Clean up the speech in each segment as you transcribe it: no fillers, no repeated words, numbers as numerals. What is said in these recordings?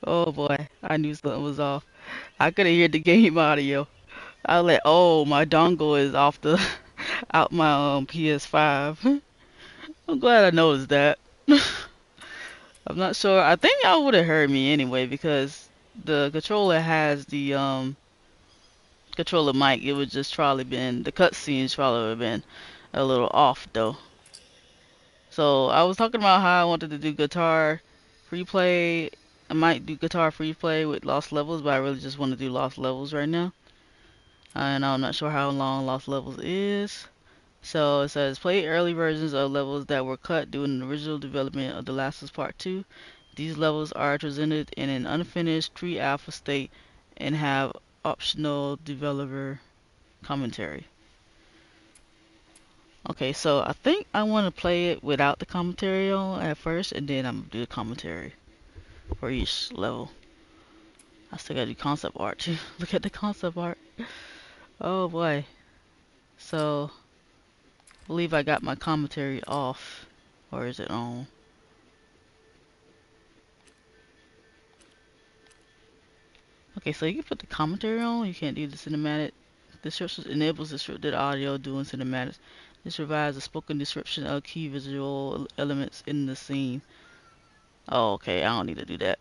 Oh boy, I knew something was off. I could have heard the game audio. I was like, oh, my dongle is off the out my PS5. I'm glad I noticed that. I'm not sure. I think y'all would have heard me anyway because the controller has the controller mic. It would just probably been the cutscenes probably would have been a little off though. So I was talking about how I wanted to do guitar free play. I might do guitar free play with Lost Levels, but I really just want to do Lost Levels right now. And I'm not sure how long Lost Levels is. So it says play early versions of levels that were cut during the original development of The Last of Us Part 2. These levels are presented in an unfinished pre-alpha state and have optional developer commentary. Okay, so I think I want to play it without the commentary on at first, and then I'm gonna do the commentary for each level. I still gotta do concept art too. Look at the concept art. Oh boy. So, I believe I got my commentary off. Or is it on? Okay, so you can put the commentary on. You can't do the cinematic. Description enables the scripted audio doing cinematics. This provides a spoken description of key visual elements in the scene. Oh, okay, I don't need to do that.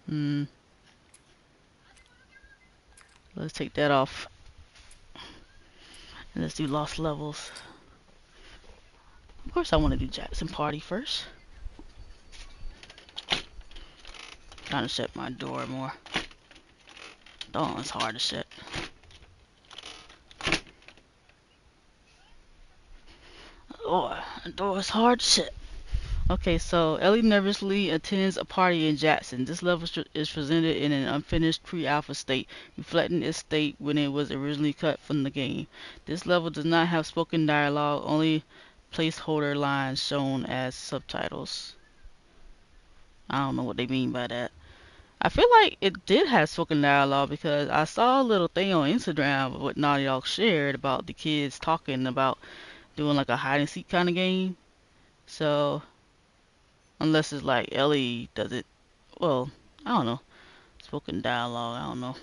Hmm. Let's take that off. And let's do Lost Levels. Of course, I want to do Jackson Party first. Trying to shut my door more. Oh, it's hard to shut. Oh, the door is hard to shut. Okay, so Ellie nervously attends a party in Jackson. This level is presented in an unfinished pre-alpha state, reflecting its state when it was originally cut from the game. This level does not have spoken dialogue, only placeholder lines shown as subtitles. I don't know what they mean by that. I feel like it did have spoken dialogue because I saw a little thing on Instagram what Naughty Dog shared about the kids talking about doing like a hide and seek kind of game. So unless it's like Ellie does it, well, I don't know. Spoken dialogue, I don't know.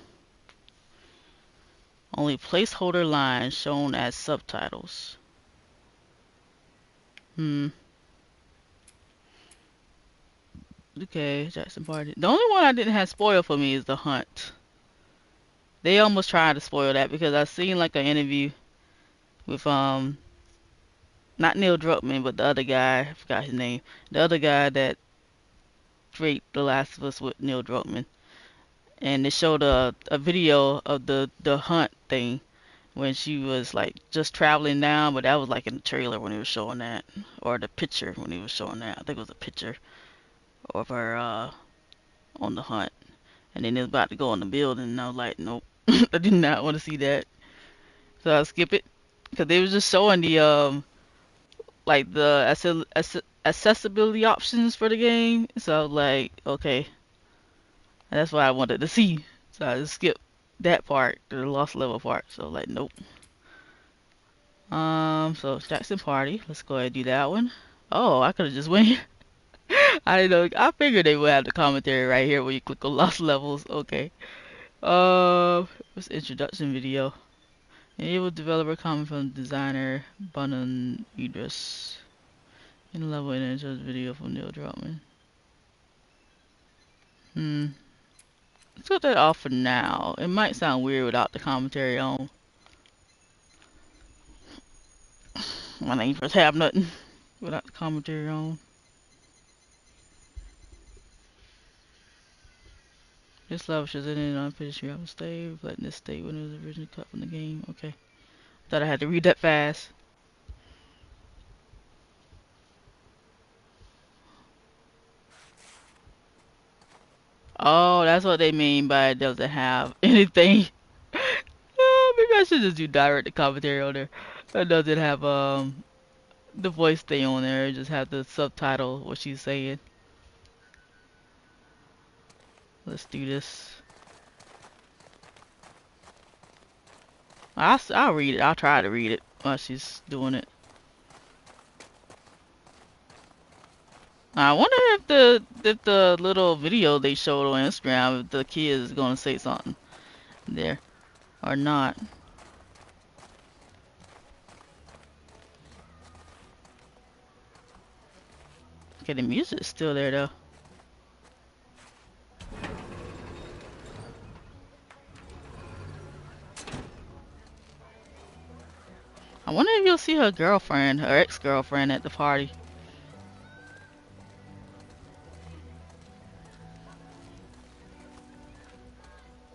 Only placeholder lines shown as subtitles. Hmm. Okay, Jackson Party. The only one I didn't have spoiled for me is the hunt. They almost tried to spoil that because I seen like an interview with not Neil Druckmann but the other guy. I forgot his name. The other guy that created The Last of Us with Neil Druckmann, and they showed a video of the hunt thing when she was like just traveling down, but that was like in the trailer when he was showing that, or the picture when he was showing that. I think it was a picture of her on the hunt, and then it was about to go in the building, and I was like, nope, I did not want to see that, so I skip it because they was just showing the like the accessibility options for the game, so I was like, okay, that's what I wanted to see, so I just skipped that part, the lost level part. So like, nope. So Jackson Party. Let's go ahead and do that one. Oh, I could have just went here. I didn't know. I figured they would have the commentary right here when you click on Lost Levels. Okay. What's the introduction video? Enable developer comment from designer Banan Idris. In level and intro video from Neil Druckmann. Let's put that off for now. It might sound weird without the commentary on. When I ain't first have nothing without the commentary on. This level should end in unfinished reality state, reflecting this state when it was originally cut from the game. Okay. Thought I had to read that fast. Oh, that's what they mean by it doesn't have anything. Maybe I should just do direct commentary on there. It doesn't have the voice thing on there. It just have the subtitle what she's saying. Let's do this. I'll read it. I'll try to read it while she's doing it. I wonder if the little video they showed on Instagram, if the kid is gonna say something there or not. Okay, the music is still there though. I wonder if you'll see her girlfriend, her ex-girlfriend at the party.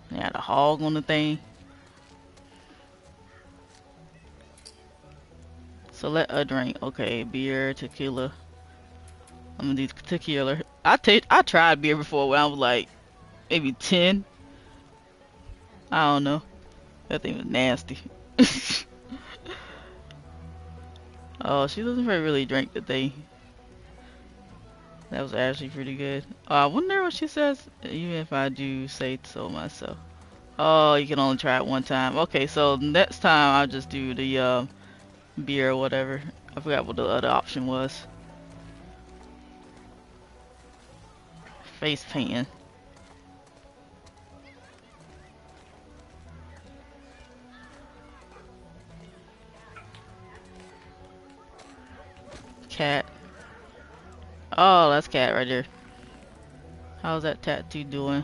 They had a hog on the thing. Select a drink. Okay, beer, tequila. I'm gonna do tequila. I tried beer before when I was like maybe 10. I don't know. That thing was nasty. Oh, she doesn't really drink the thing. That was actually pretty good. I wonder what she says, even if I do say so myself. Oh, you can only try it one time. Okay, so next time I'll just do the beer or whatever. I forgot what the other option was. Face painting. Cat. Oh, that's Cat right there. How's that tattoo doing?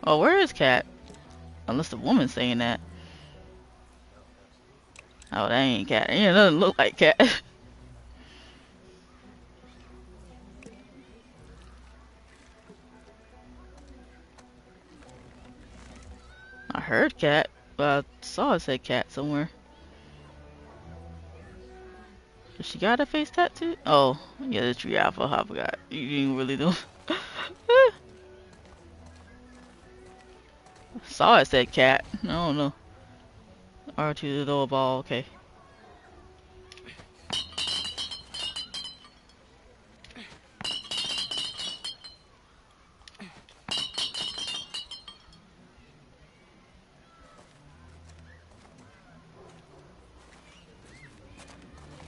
Oh, where is Cat? Unless the woman's saying that. Oh, that ain't Cat. Yeah, it doesn't look like Cat. I heard Cat, but I saw it say Cat somewhere. Does she got a face tattoo? Oh, yeah, the tree alpha. I forgot. You didn't really do. Saw it said Cat. I don't know. R2 the door ball. Okay.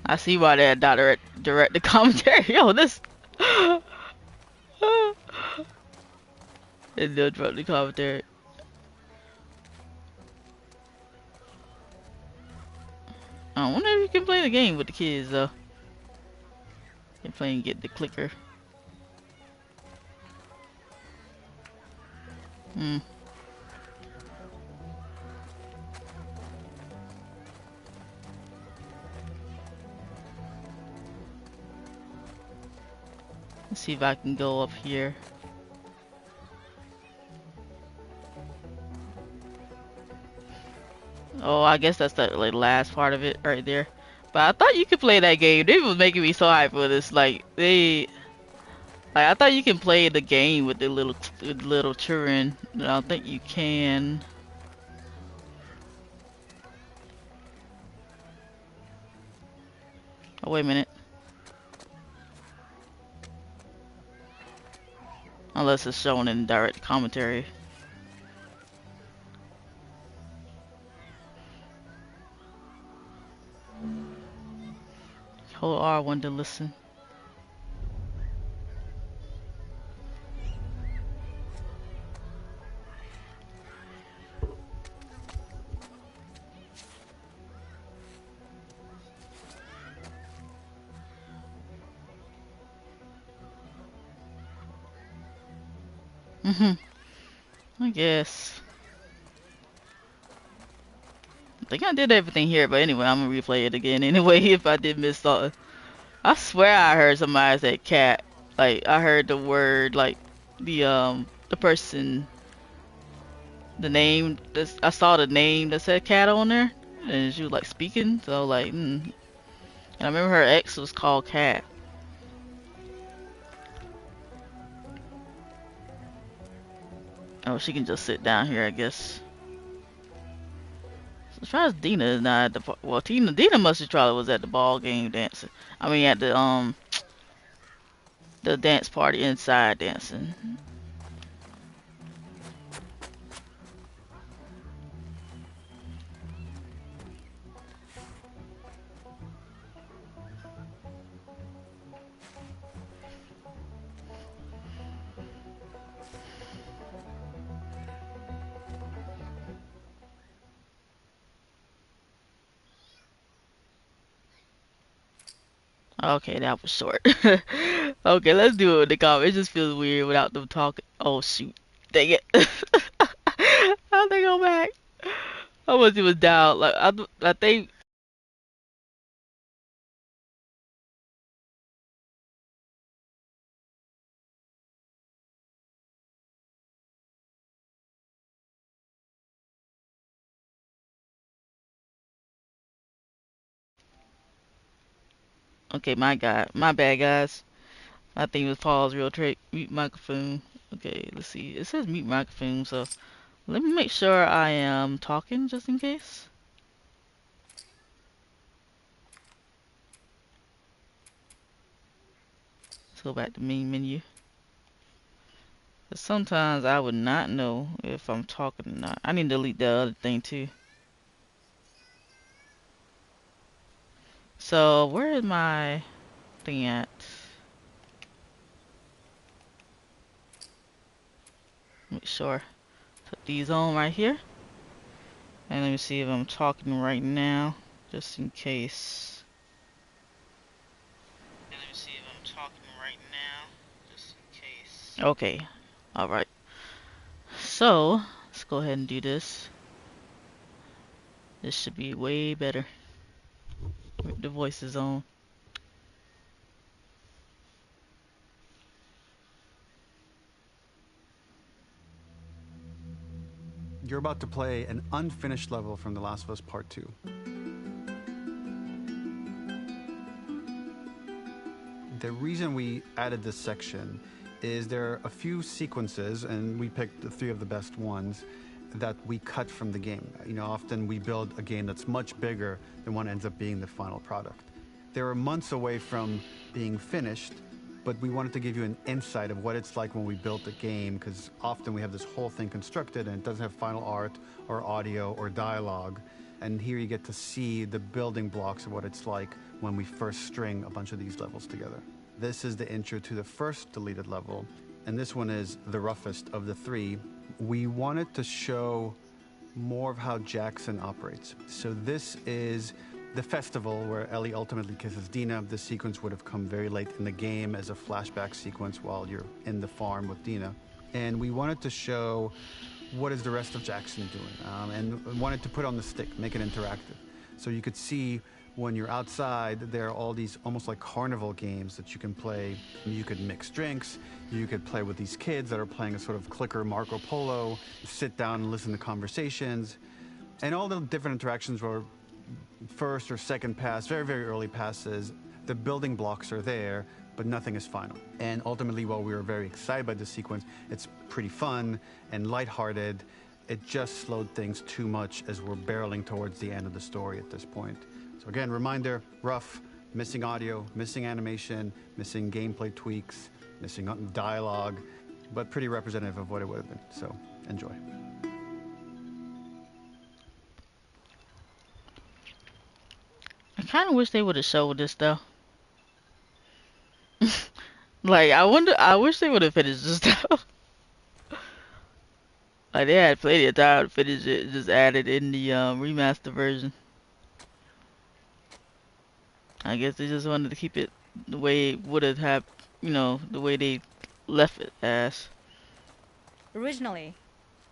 I see why they had direct the commentary. Yo, this. It did direct the commentary. I wonder if you can play the game with the kids though. They're playing get the clicker. Hmm. Let's see if I can go up here. Oh, I guess that's the like last part of it right there. But I thought you could play that game. They was making me so hyped for this. Like I thought you can play the game with the little children. I don't think you can. Oh, wait a minute. Unless it's shown in direct commentary. Hold R1 to listen. I guess. I think I did everything here, but anyway, I'm gonna replay it again anyway if I did miss something. I swear I heard somebody say cat. Like I heard the word like the person the name I saw the name that said cat on there and she was like speaking, so like and I remember her ex was called Cat. Oh, she can just sit down here, I guess. So as far as Dina is not at the well, Dina must have probably was at the ball game dancing. I mean, at the dance party inside dancing. Okay, that was short. Okay, let's do it with the comment. It just feels weird without them talking. Oh shoot. Dang it. How'd they go back? I was even down. Like I think. Okay, my bad, guys. I think it was Paul's real trick. Mute microphone. Okay, let's see. It says mute microphone, so let me make sure I am talking just in case. Let's go back to main menu. 'Cause sometimes I would not know if I'm talking or not. I need to delete the other thing too. So where is my thing at? Make sure. Put these on right here. And let me see if I'm talking right now, just in case. And let me see if I'm talking right now, just in case. Okay. Alright. So, let's go ahead and do this. This should be way better. With the voices on. You're about to play an unfinished level from The Last of Us Part 2. The reason we added this section is there are a few sequences, and we picked the 3 of the best ones, that we cut from the game. You know, often we build a game that's much bigger than what ends up being the final product. They were months away from being finished, but we wanted to give you an insight of what it's like when we built a game, because often we have this whole thing constructed and it doesn't have final art or audio or dialogue. And here you get to see the building blocks of what it's like when we first string a bunch of these levels together. This is the intro to the first deleted level, and this one is the roughest of the 3. We wanted to show more of how Jackson operates. So this is the festival where Ellie ultimately kisses Dina. This sequence would have come very late in the game as a flashback sequence while you're in the farm with Dina. And we wanted to show what is the rest of Jackson doing, and wanted to put on the stick, make it interactive. So you could see when you're outside, there are all these almost like carnival games that you can play. You could mix drinks, you could play with these kids that are playing a sort of clicker Marco Polo, sit down and listen to conversations. And all the different interactions were first or second pass, very, very early passes. The building blocks are there, but nothing is final. And ultimately, while we were very excited by this sequence, it's pretty fun and lighthearted. It just slowed things too much as we're barreling towards the end of the story at this point. So again, reminder, rough, missing audio, missing animation, missing gameplay tweaks, missing dialogue, but pretty representative of what it would have been. So enjoy. I kind of wish they would have showed this though. Like I wish they would have finished this stuff. Like they had plenty of time to finish it, just added in the remaster version. I guess they just wanted to keep it the way it would have, the way they left it as. Originally,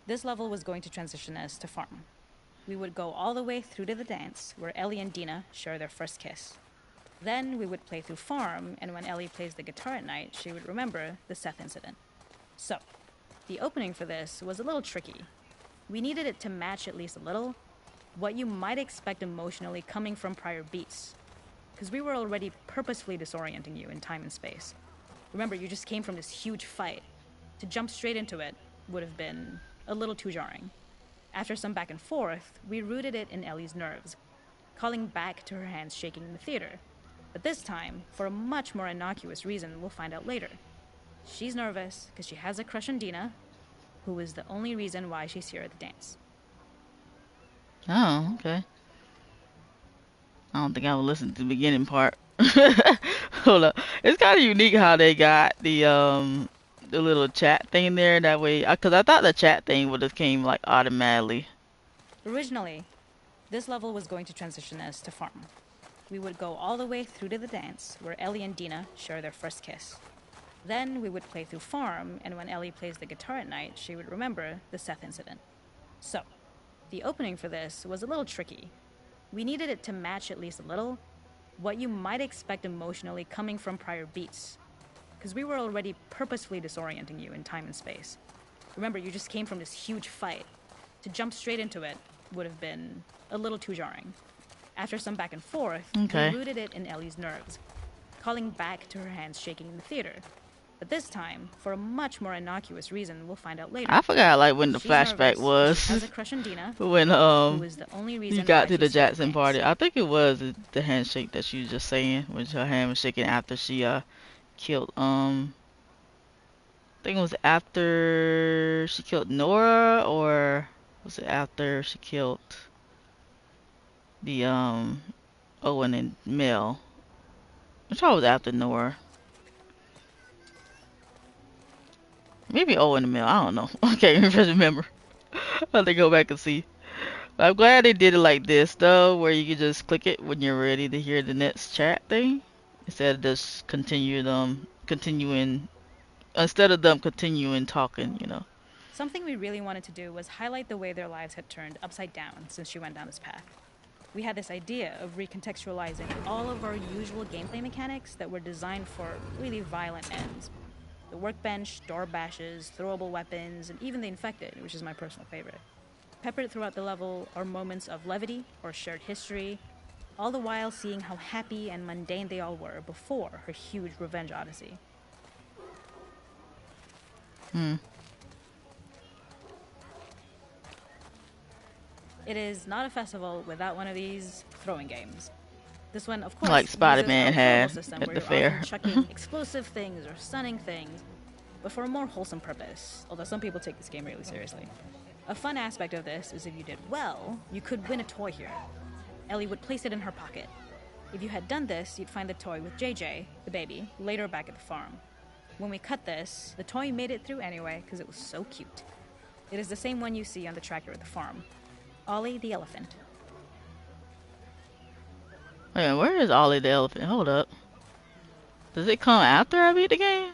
this level was going to transition us to farm. We would go all the way through to the dance where Ellie and Dina share their first kiss. Then we would play through farm, and when Ellie plays the guitar at night, she would remember the Seth incident. So, the opening for this was a little tricky. We needed it to match at least a little what you might expect emotionally coming from prior beats, because we were already purposefully disorienting you in time and space. Remember, you just came from this huge fight. To jump straight into it would have been a little too jarring. After some back and forth, we rooted it in Ellie's nerves, calling back to her hands shaking in the theater. But this time, for a much more innocuous reason we'll find out later. She's nervous because she has a crush on Dina, who is the only reason why she's here at the dance. Oh, okay. I don't think I would listen to the beginning part. Hold up. It's kind of unique how they got the little chat thing there. That way, cause I thought the chat thing would have came like automatically. Originally, this level was going to transition us to farm. we would go all the way through to the dance where Ellie and Dina share their first kiss. Then we would play through Farm, and when Ellie plays the guitar at night, she would remember the Seth incident. So, the opening for this was a little tricky. We needed it to match at least a little what you might expect emotionally coming from prior beats, because we were already purposefully disorienting you in time and space. Remember, you just came from this huge fight. To jump straight into it would have been a little too jarring. After some back and forth, we rooted it in Ellie's nerves, calling back to her hands shaking in the theater. But this time, for a much more innocuous reason we'll find out later. I forgot like when the flashback was. She has a crush on Dina, when who was the only reason you got to the she Jackson party. I think it was the handshake that she was just saying, when her hand was shaking after she killed I think it was after she killed Nora, or was it after she killed the Owen and Mel? I thought it was after Nora. Maybe Owen and Mel. I don't know. I can't even remember. I have to go back and see. But I'm glad they did it like this though, where you can just click it when you're ready to hear the next chat thing, instead of just continuing instead of them continuing talking, you know. Something we really wanted to do was highlight the way their lives had turned upside down since she went down this path. We had this idea of recontextualizing all of our usual gameplay mechanics that were designed for really violent ends. The workbench, door bashes, throwable weapons, and even the infected, which is my personal favorite. Peppered throughout the level are moments of levity or shared history, all the while seeing how happy and mundane they all were before her huge revenge odyssey. It is not a festival without one of these throwing games. This one, of course, like Spider-Man had system at where the you're fair. often chucking explosive things or stunning things, but for a more wholesome purpose, although some people take this game really seriously. A fun aspect of this is if you did well, you could win a toy here. Ellie would place it in her pocket. If you had done this, you'd find the toy with JJ, the baby, later back at the farm. When we cut this, the toy made it through anyway because it was so cute. It is the same one you see on the tractor at the farm. Ollie the elephant. Wait, where is Ollie the elephant? Hold up. Does it come after I beat the game?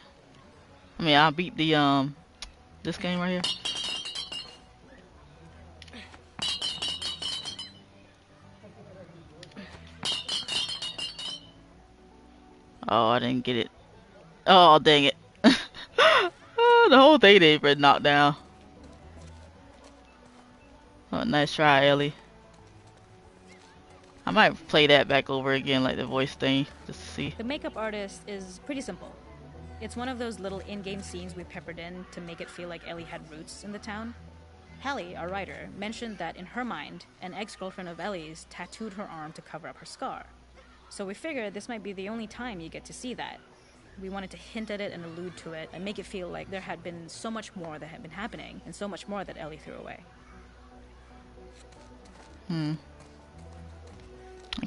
I mean, I beat the this game right here. Oh, I didn't get it. Oh, dang it. Oh, the whole thing ain't been knocked down. Oh, nice try, Ellie. I might play that back over again, like the voice thing, just to see. The makeup artist is pretty simple. It's one of those little in-game scenes we peppered in to make it feel like Ellie had roots in the town. Hallie, our writer, mentioned that in her mind, an ex-girlfriend of Ellie's tattooed her arm to cover up her scar. So we figured this might be the only time you get to see that. We wanted to hint at it and allude to it and make it feel like there had been so much more that had been happening and so much more that Ellie threw away. I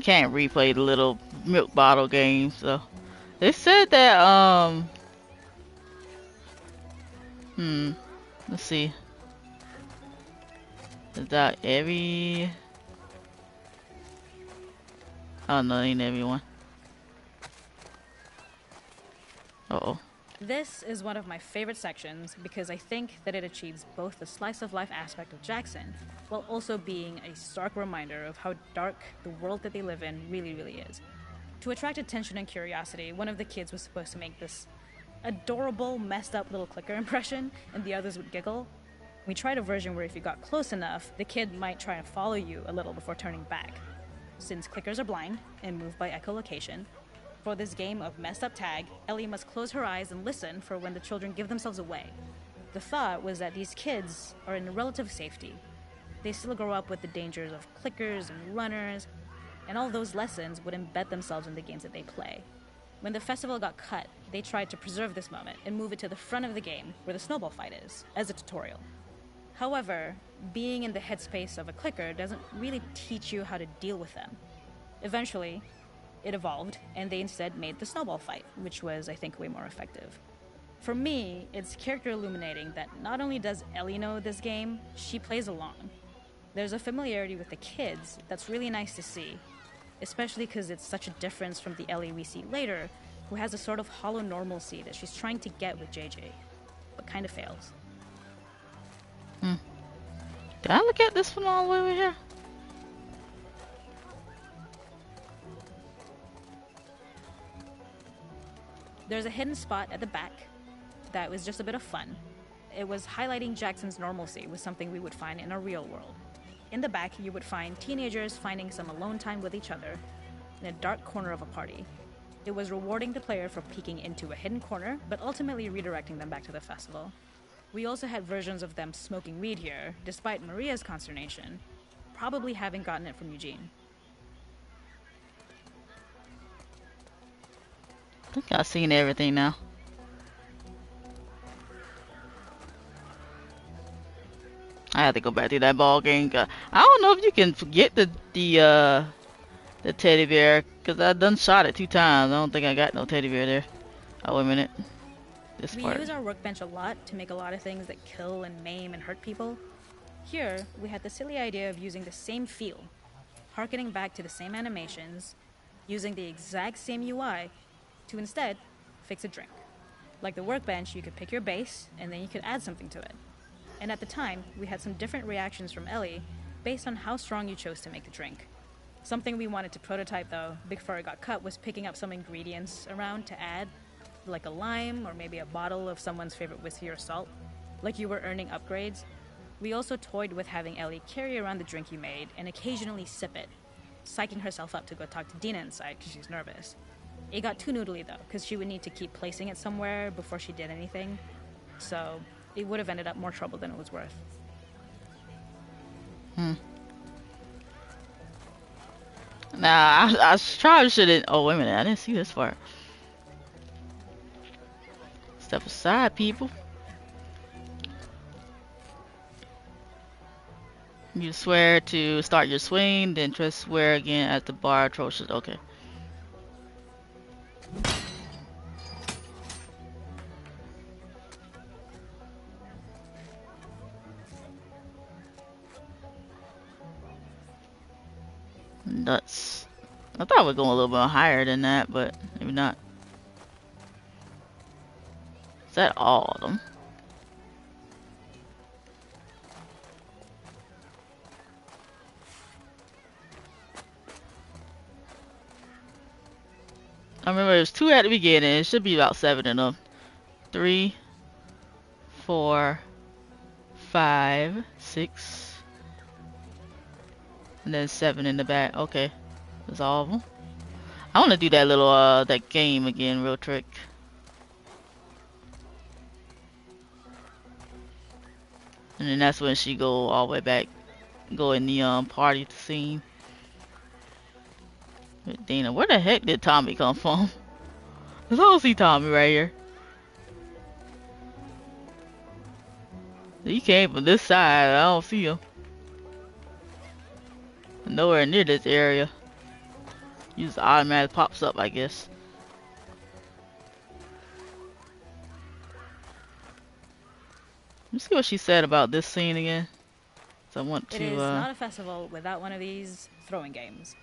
can't replay the little milk bottle game, so they said that let's see. Is that every oh no, ain't everyone. Uh-oh. This is one of my favorite sections because I think that it achieves both the slice of life aspect of Jackson while also being a stark reminder of how dark the world that they live in really, really is. To attract attention and curiosity, one of the kids was supposed to make this adorable, messed up little clicker impression, and the others would giggle. We tried a version where if you got close enough, the kid might try to follow you a little before turning back. Since clickers are blind and move by echolocation, for this game of messed up tag, Ellie must close her eyes and listen for when the children give themselves away. The thought was that these kids are in relative safety. They still grow up with the dangers of clickers and runners, and all those lessons would embed themselves in the games that they play. When the festival got cut, they tried to preserve this moment and move it to the front of the game where the snowball fight is, as a tutorial. However, being in the headspace of a clicker doesn't really teach you how to deal with them. Eventually, it evolved, and they instead made the snowball fight, which was, I think, way more effective. For me, it's character illuminating that not only does Ellie know this game, she plays along. There's a familiarity with the kids that's really nice to see. especially because it's such a difference from the Ellie we see later, who has a sort of hollow normalcy that she's trying to get with JJ, but kind of fails. Did I look at this one all the way over here? There's a hidden spot at the back that was just a bit of fun. It was highlighting Jackson's normalcy with something we would find in a real world. In the back, you would find teenagers finding some alone time with each other in a dark corner of a party. It was rewarding the player for peeking into a hidden corner, but ultimately redirecting them back to the festival. We also had versions of them smoking weed here, despite Maria's consternation, probably having gotten it from Eugene. I think I've seen everything now. I have to go back to that ball game. I don't know if you can forget the teddy bear, cause I done shot it 2 times. I don't think I got no teddy bear there. Oh, wait a minute. This We part. use our workbench a lot to make a lot of things that kill and maim and hurt people. Here, we had the silly idea of using the same feel, harkening back to the same animations, using the exact same UI to instead fix a drink. Like the workbench, you could pick your base and then you could add something to it. And at the time, we had some different reactions from Ellie based on how strong you chose to make the drink. Something we wanted to prototype though, before it got cut, was picking up some ingredients around to add, like a lime or maybe a bottle of someone's favorite whiskey or salt, like you were earning upgrades. We also toyed with having Ellie carry around the drink you made and occasionally sip it, psyching herself up to go talk to Dina inside because she's nervous. It got too noodly though, because she would need to keep placing it somewhere before she did anything, so it would have ended up more trouble than it was worth. Nah, I probably shouldn't. Oh, wait a minute. I didn't see this part. Step aside, people. You swear to start your swing, then press swear again at the bar. Atrocious. Okay. Nuts. I thought we'd go a little bit higher than that, but maybe not. Is that all of them? I remember it was 2 at the beginning. It should be about 7 in them. 3, 4, 5, 6, and then 7 in the back. Okay, that's all of them. I want to do that little that game again, real trick. And then that's when she go all the way back, go in the party scene. With Dina, where the heck did Tommy come from? 'Cause I don't see Tommy right here. He came from this side. I don't see him. Nowhere near this area. He just automatically pops up, I guess. Let me see what she said about this scene again. So I want to. It is not a festival without one of these throwing games.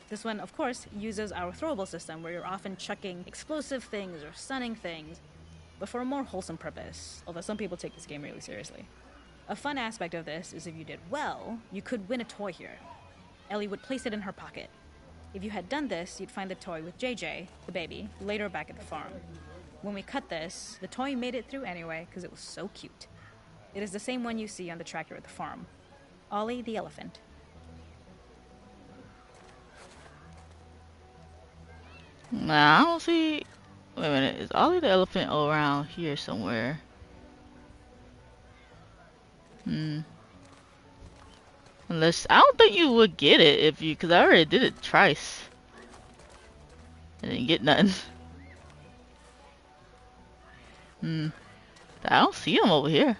This one, of course, uses our throwable system where you're often chucking explosive things or stunning things, but for a more wholesome purpose, although some people take this game really seriously. A fun aspect of this is if you did well, you could win a toy here. Ellie would place it in her pocket. If you had done this, you'd find the toy with JJ, the baby, later back at the farm. When we cut this, the toy made it through anyway because it was so cute. It is the same one you see on the tractor at the farm. Ollie the elephant. Nah, I don't see. Wait a minute. Is Ollie the elephant around here somewhere? Unless I don't think you would get it if you, because I already did it twice. I didn't get nothing. I don't see him over here.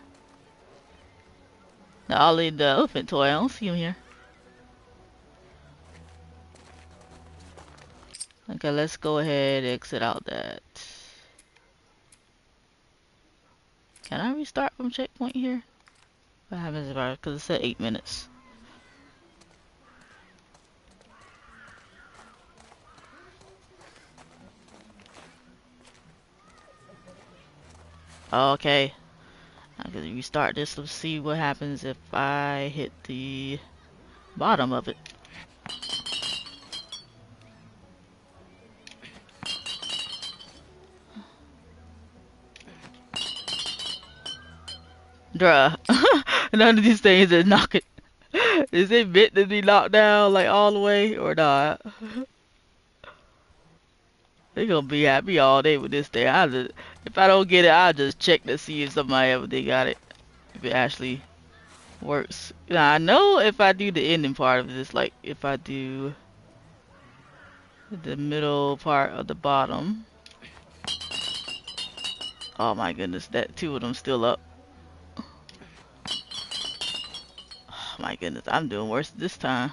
The Ollie the elephant toy. I don't see him here. Okay, let's go ahead and exit out that. Can I restart from checkpoint here? What happens if I, because it said 8 minutes. Okay. I'm gonna restart this. Let's see what happens if I hit the bottom of it. Bruh. None of these things is knocking. Is it meant to be knocked down like all the way or not? They gonna be happy all day with this thing. If I don't get it, I'll just check to see if somebody ever they got it. If it actually works. Now I know if I do the ending part of this, like if I do the middle part of the bottom. Oh my goodness, that two of them still up. Oh my goodness, I'm doing worse this time.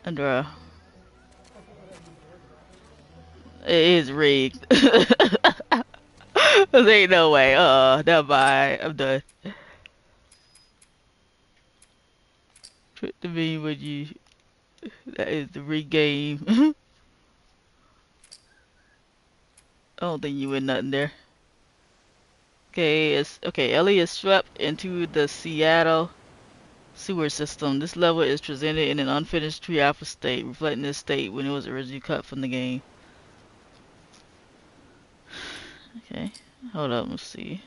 And it is rigged. There ain't no way. Never mind. I'm done. Put the meme when you. That is the regame. I don't think you win nothing there. Okay. Ellie is swept into the Seattle sewer system. This level is presented in an unfinished pre-alpha state, reflecting this state when it was originally cut from the game. Okay, hold up, let's see.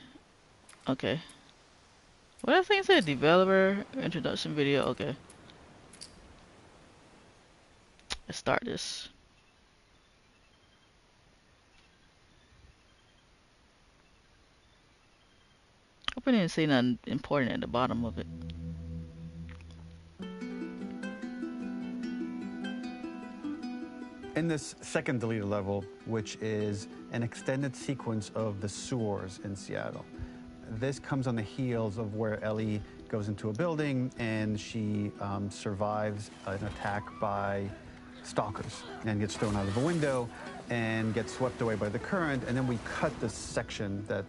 Okay. What that thing say? Developer introduction video. Okay. Let's start this. Hope I didn't say nothing important at the bottom of it. In this second deleted level, which is an extended sequence of the sewers in Seattle, this comes on the heels of where Ellie goes into a building and she survives an attack by stalkers and gets thrown out of a window and gets swept away by the current. And then we cut this section that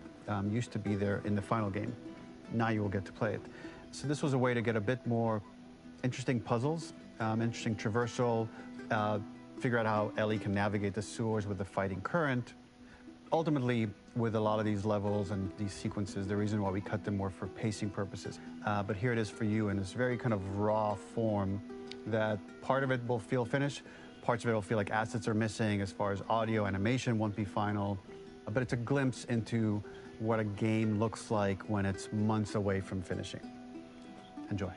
used to be there in the final game. Now you will get to play it. So this was a way to get a bit more interesting puzzles, interesting traversal, figure out how Ellie can navigate the sewers with the fighting current. Ultimately, with a lot of these levels and these sequences, the reason why we cut them were for pacing purposes. But here it is for you in this very kind of raw form that part of it will feel finished, parts of it will feel like assets are missing as far as audio, animation won't be final. But it's a glimpse into what a game looks like when it's months away from finishing. Enjoy.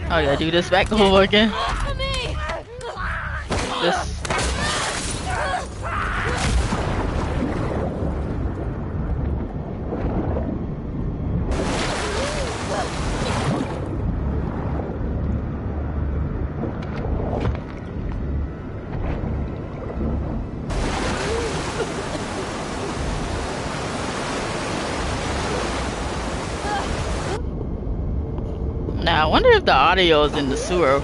Oh yeah, do this back over again. This. Now I wonder if the audio is in the sewer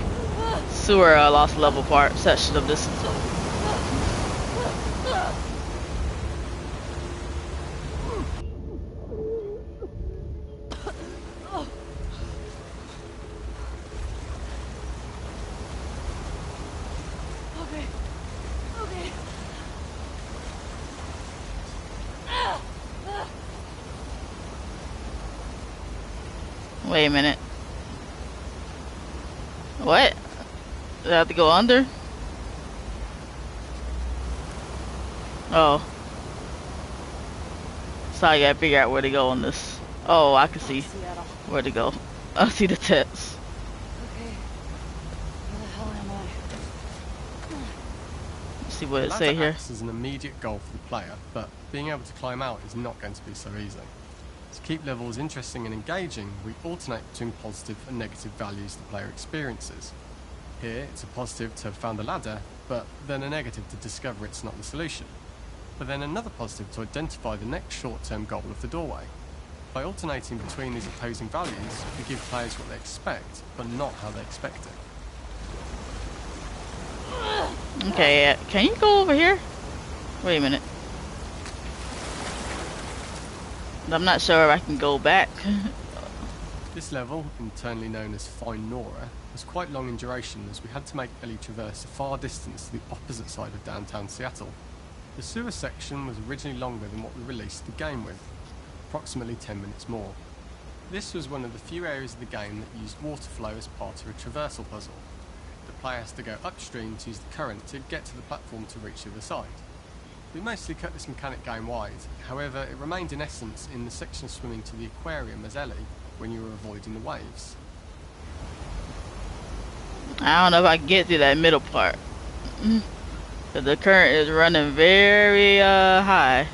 lost level part section of this. Wait a minute. What? Do I have to go under? Oh. So I gotta figure out where to go on this. Oh, I can see where to go. I see the text. Okay. Where the hell am I? Let's see what it The say ladder here. acts as an immediate goal for the player, but being able to climb out is not going to be so easy. To keep levels interesting and engaging, we alternate between positive and negative values the player experiences. Here, it's a positive to have found the ladder, but then a negative to discover it's not the solution. But then another positive to identify the next short-term goal of the doorway. By alternating between these opposing values, we give players what they expect, but not how they expect it. Okay, can you go over here? Wait a minute. I'm not sure if I can go back. This level, internally known as Find Nora, was quite long in duration as we had to make Ellie traverse a far distance to the opposite side of downtown Seattle. The sewer section was originally longer than what we released the game with, approximately 10 minutes more. This was one of the few areas of the game that used water flow as part of a traversal puzzle. The player has to go upstream to use the current to get to the platform to reach the other side. We mostly cut this mechanic game-wide, however it remained in essence in the section swimming to the aquarium as Ellie when you were avoiding the waves. I don't know if I can get through that middle part. The current is running very high.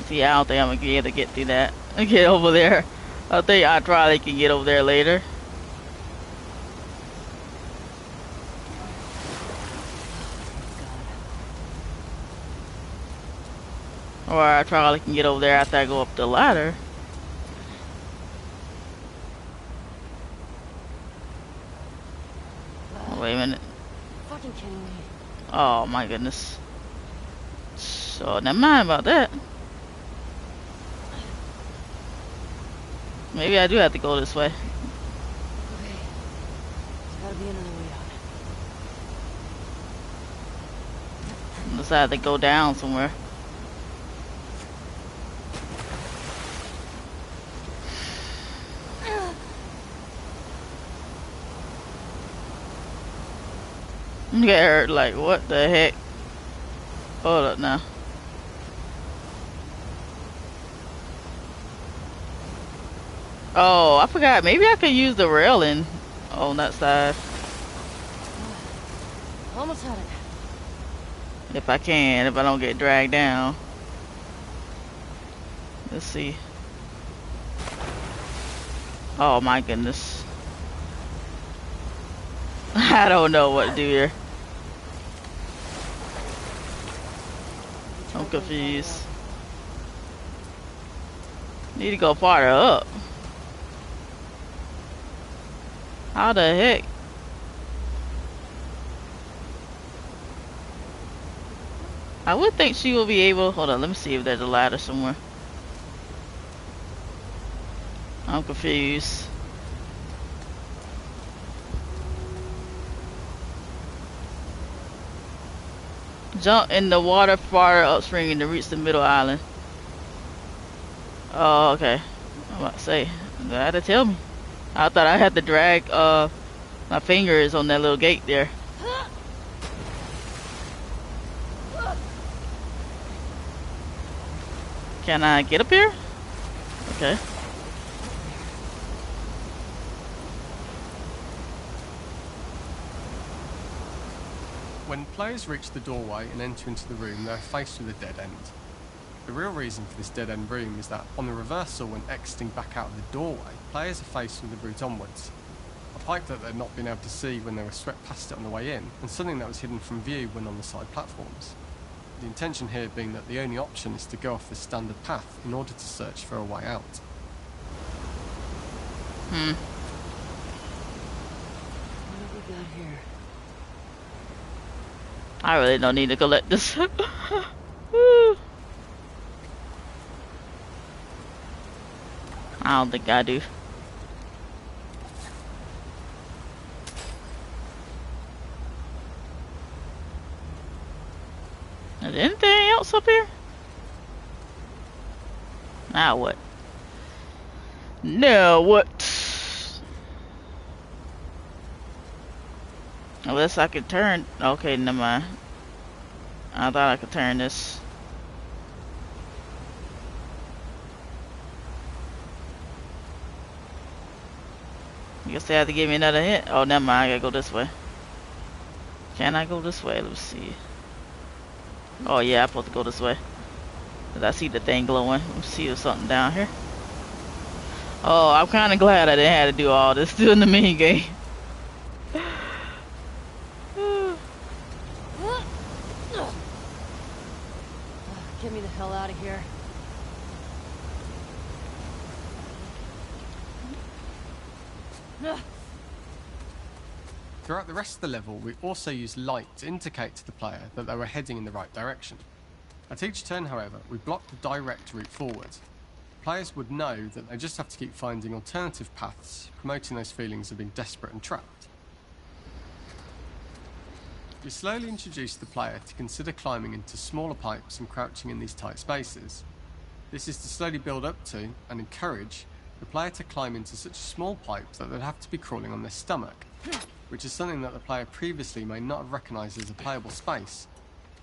See, I don't think I'm gonna be able to get through that. Get over there. I think I probably can get over there later. Or I probably can get over there after I go up the ladder. Oh, wait a minute. Fucking kidding me. Oh my goodness. So never mind about that. Maybe I do have to go this way. Okay. There's gotta be another way out. Unless I have to go down somewhere. Get hurt, like what the heck? Hold up now. Oh, I forgot. Maybe I could use the railing on that side. Almost had it. If I can, if I don't get dragged down. Let's see. Oh my goodness. I don't know what to do here. I'm confused. Need to go farther up. How the heck? I would think she will be able. Hold on, let me see if there's a ladder somewhere. I'm confused. Jump in the water farther upstream to reach the middle island. Oh, okay. I'm about to say, you had to tell me. I thought I had to drag my fingers on that little gate there. Can I get up here? Okay. When players reach the doorway and enter into the room, they're faced with a dead end. The real reason for this dead end room is that on the reversal, when exiting back out of the doorway, players are faced with the route onwards. A pipe that they'd not been able to see when they were swept past it on the way in, and something that was hidden from view when on the side platforms. The intention here being that the only option is to go off the standard path in order to search for a way out. What have we got here? I really don't need to collect this. I don't think I do. Is there anything else up here? Now what? Now what? Unless I could turn. Okay, never mind. I thought I could turn this. I guess they have to give me another hint. Oh, never mind. I gotta go this way. Can I go this way? Let's see. Oh, yeah, I'm supposed to go this way. Cause I see the thing glowing. Let's see if there's something down here. Oh, I'm kind of glad I didn't have to do all this during the mini game. Get me the hell out of here. Throughout the rest of the level, we also used light to indicate to the player that they were heading in the right direction. At each turn, however, we blocked the direct route forward. players would know that they just have to keep finding alternative paths, promoting those feelings of being desperate and trapped. We slowly introduced the player to consider climbing into smaller pipes and crouching in these tight spaces. This is to slowly build up to, and encourage, the player to climb into such small pipes that they'd have to be crawling on their stomach, which is something that the player previously may not have recognised as a playable space,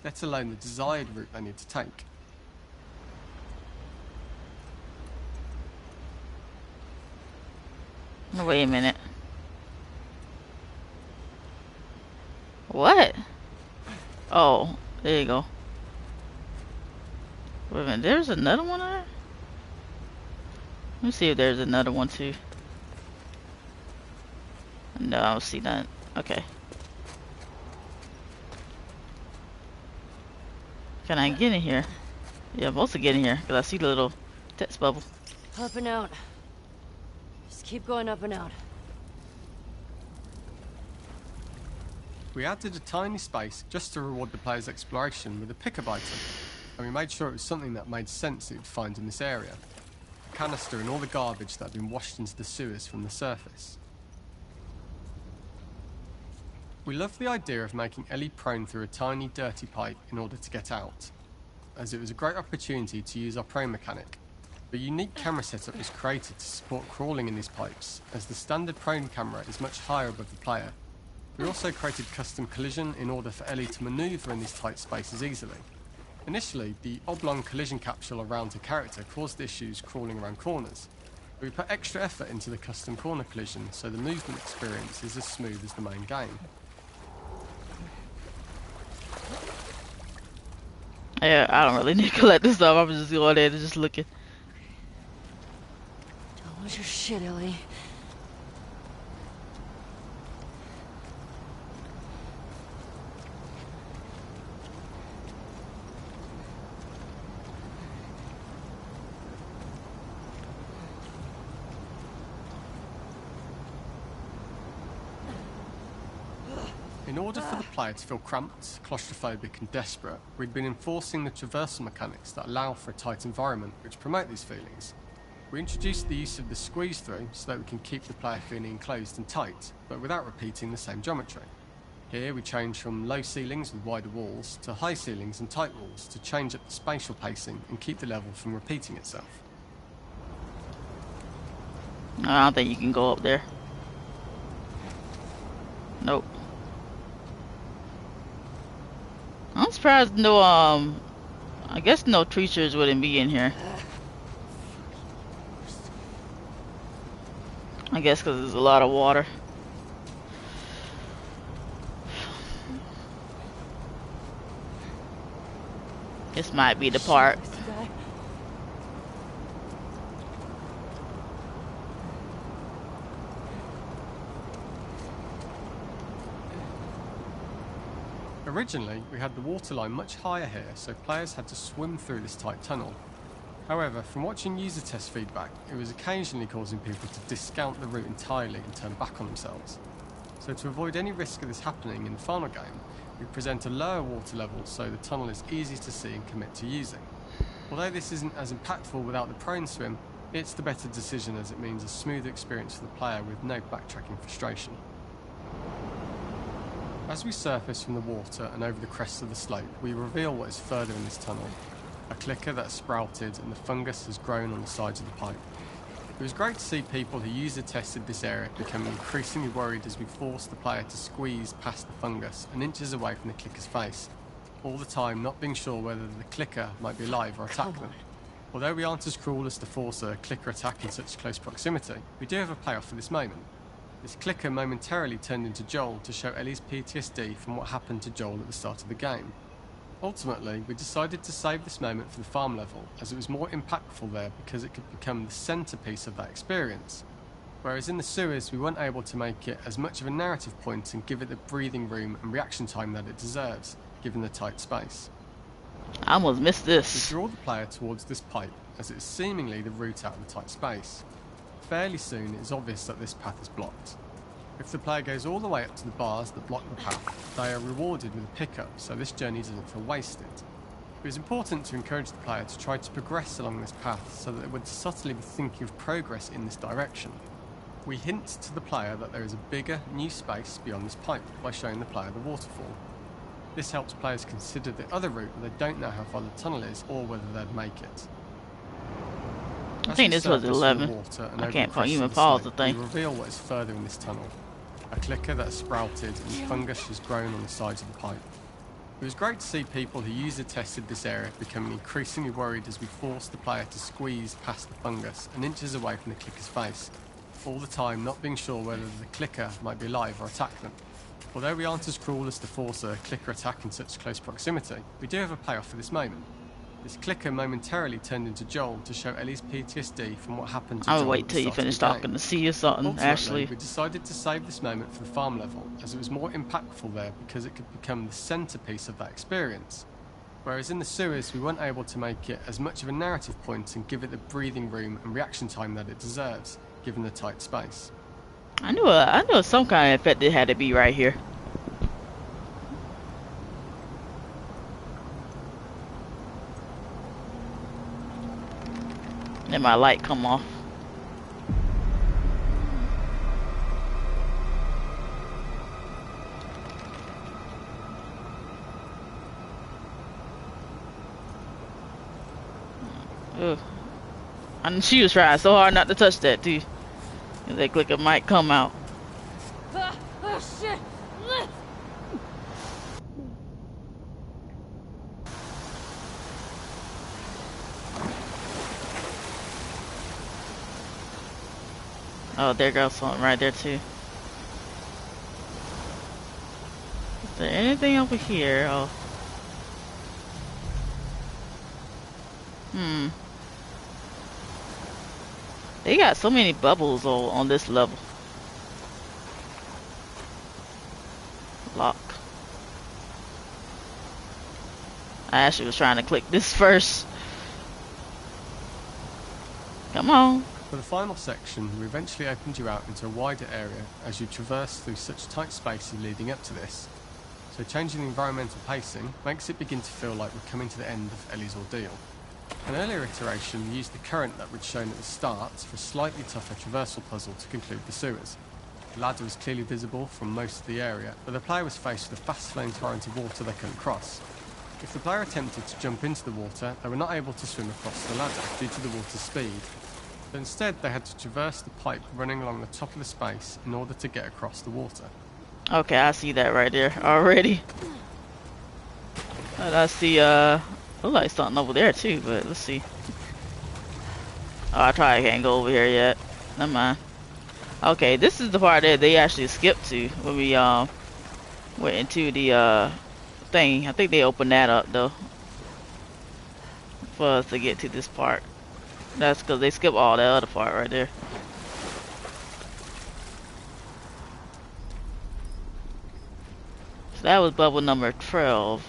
let alone the desired route they need to take. Wait a minute. What? Oh, there you go. Wait a minute, there's another one there? Let me see if there's another one too. No, I don't see that. Okay. Can I get in here? Yeah, I'm supposed to get in here because I see the little text bubble. Up and out. Just keep going up and out. We added a tiny space just to reward the player's exploration with a pickup item, and we made sure it was something that made sense that you'd find in this area. A canister and all the garbage that had been washed into the sewers from the surface. We loved the idea of making Ellie prone through a tiny dirty pipe in order to get out, as it was a great opportunity to use our prone mechanic. A unique camera setup was created to support crawling in these pipes, as the standard prone camera is much higher above the player. We also created custom collision in order for Ellie to manoeuvre in these tight spaces easily. Initially, the oblong collision capsule around her character caused issues crawling around corners. We put extra effort into the custom corner collision so the movement experience is as smooth as the main game. Yeah, I don't really need to collect this stuff. I'm just going there and just looking. Don't lose your shit, Ellie. In order for the player to feel cramped, claustrophobic and desperate, we'd been enforcing the traversal mechanics that allow for a tight environment which promote these feelings. We introduced the use of the squeeze through so that we can keep the player feeling enclosed and tight, but without repeating the same geometry. Here we change from low ceilings with wider walls to high ceilings and tight walls to change up the spatial pacing and keep the level from repeating itself. I don't think you can go up there. Nope. I'm surprised no, I guess no creatures wouldn't be in here. I guess because there's a lot of water. This might be the part. Originally, we had the waterline much higher here, so players had to swim through this tight tunnel. However, from watching user test feedback, it was occasionally causing people to discount the route entirely and turn back on themselves. So to avoid any risk of this happening in the final game, we present a lower water level so the tunnel is easy to see and commit to using. Although this isn't as impactful without the prone swim, it's the better decision as it means a smoother experience for the player with no backtracking frustration. As we surface from the water and over the crest of the slope, we reveal what is further in this tunnel. A clicker that has sprouted and the fungus has grown on the sides of the pipe. It was great to see people who user-tested this area becoming increasingly worried as we forced the player to squeeze past the fungus and inches away from the clicker's face, all the time not being sure whether the clicker might be alive or attack them. Although we aren't as cruel as to force a clicker attack in such close proximity, we do have a payoff for this moment. This clicker momentarily turned into Joel to show Ellie's PTSD from what happened to Joel at the start of the game. Ultimately, we decided to save this moment for the farm level, as it was more impactful there because it could become the centrepiece of that experience. Whereas in the sewers, we weren't able to make it as much of a narrative point and give it the breathing room and reaction time that it deserves, given the tight space. I almost missed We this. draw the player towards this pipe, as it is seemingly the route out of the tight space. Fairly soon, it is obvious that this path is blocked. If the player goes all the way up to the bars that block the path, they are rewarded with a pickup, so this journey doesn't feel wasted. It was important to encourage the player to try to progress along this path so that they would subtly be thinking of progress in this direction. We hint to the player that there is a bigger, new space beyond this pipe by showing the player the waterfall. This helps players consider the other route when they don't know how far the tunnel is or whether they'd make it. I think this was 11. I can't even pause the thing. We reveal what is further in this tunnel. A clicker that has sprouted and fungus has grown on the sides of the pipe. It was great to see people who user-tested this area becoming increasingly worried as we forced the player to squeeze past the fungus and inches away from the clicker's face, all the time not being sure whether the clicker might be alive or attack them. Although we aren't as cruel as to force a clicker attack in such close proximity, we do have a payoff for this moment. This clicker momentarily turned into Joel to show Ellie's PTSD from what happened to Joel. I'll wait till you finish talking to see you something, Ultimately, Ashley. we decided to save this moment for the farm level, as it was more impactful there because it could become the centrepiece of that experience. Whereas in the sewers, we weren't able to make it as much of a narrative point and give it the breathing room and reaction time that it deserves, given the tight space. I knew some kind of effect it had to be right here. Then my light come off. Ugh. And she was trying so hard not to touch that too. That clicker might come out. Oh shit! Oh, there goes something right there too. Is there anything over here? Oh. They got so many bubbles on this level. Lock. I actually was trying to click this first. Come on. For the final section, we eventually opened you out into a wider area as you traverse through such tight spaces leading up to this. So changing the environmental pacing makes it begin to feel like we're coming to the end of Ellie's ordeal. An earlier iteration used the current that we'd shown at the start for a slightly tougher traversal puzzle to conclude the sewers. The ladder was clearly visible from most of the area, but the player was faced with a fast-flowing torrent of water they couldn't cross. If the player attempted to jump into the water, they were not able to swim across the ladder due to the water's speed. But instead, they had to traverse the pipe running along the top of the space in order to get across the water. Okay, I see that right there already. And I see, look like something over there too, but let's see. Oh, I probably can't go over here yet. Never mind. Okay, this is the part that they actually skipped to when we, went into the, thing. I think they opened that up though. For us to get to this part. That's because they skipped all the other part right there. So that was bubble number 12.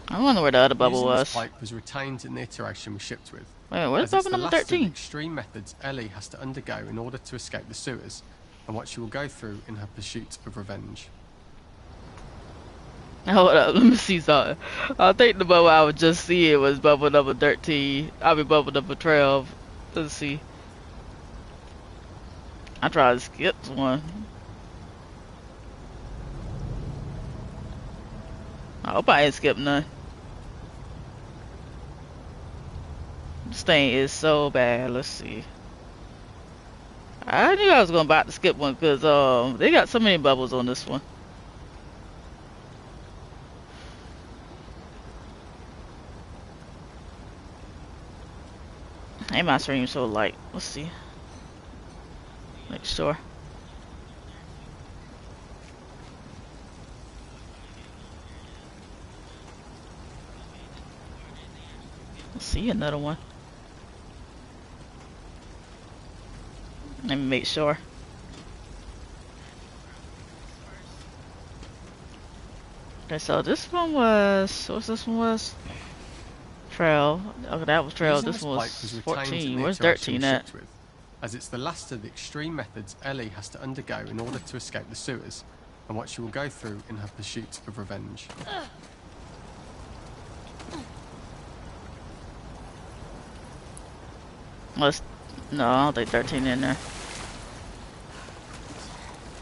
I wonder where the other bubble Using was. this pipe was retained in the iteration we shipped with. Wait, where's bubble number 13? Extreme methods Ellie has to undergo in order to escape the sewers, and what she will go through in her pursuit of revenge. Hold up, let me see something. I think the bubble I was just seeing was bubble number 13. I mean bubble number 12. Let's see. I tried to skip one. I hope I ain't skipped none. This thing is so bad. Let's see. I knew I was about to skip one because they got so many bubbles on this one. Ain't my stream so light. Let's see. Make sure. Let's see another one. Let me make sure. Okay, so this one was, what's this one was? 12. Okay, that was The 12. reason This this one bike was was retained in 14. the Where's iteration 13 we at? shipped with, as it's the last of the extreme methods Ellie has to undergo in order to escape the sewers, and what she will go through in her pursuit of revenge. Let's, no, I don't think 13 in there.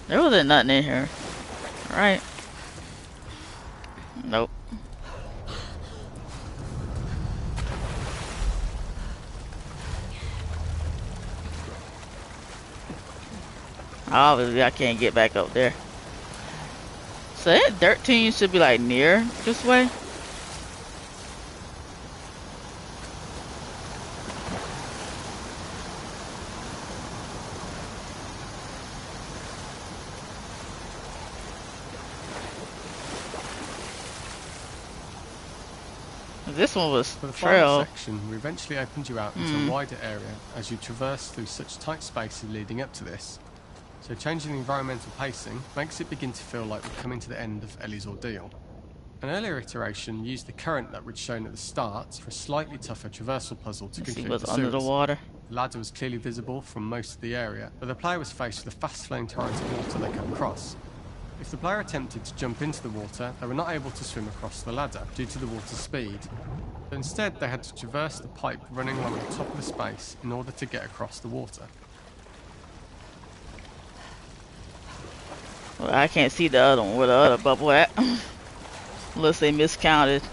There wasn't nothing in here. Right? Nope. Obviously, I can't get back up there. So that 13 should be like near this way. This one was For the final trail. section, we eventually opened you out into a wider area as you traverse through such tight spaces leading up to this. So changing the environmental pacing makes it begin to feel like we're coming to the end of Ellie's ordeal. An earlier iteration used the current that we'd shown at the start for a slightly tougher traversal puzzle to Let's see conclude what's the under the sewers. water. The ladder was clearly visible from most of the area, but the player was faced with a fast-flowing torrent of water they could cross. If the player attempted to jump into the water, they were not able to swim across the ladder due to the water's speed. But instead, they had to traverse the pipe running along the top of the space in order to get across the water. Well, I can't see the other one. Where the other bubble at? Unless they miscounted.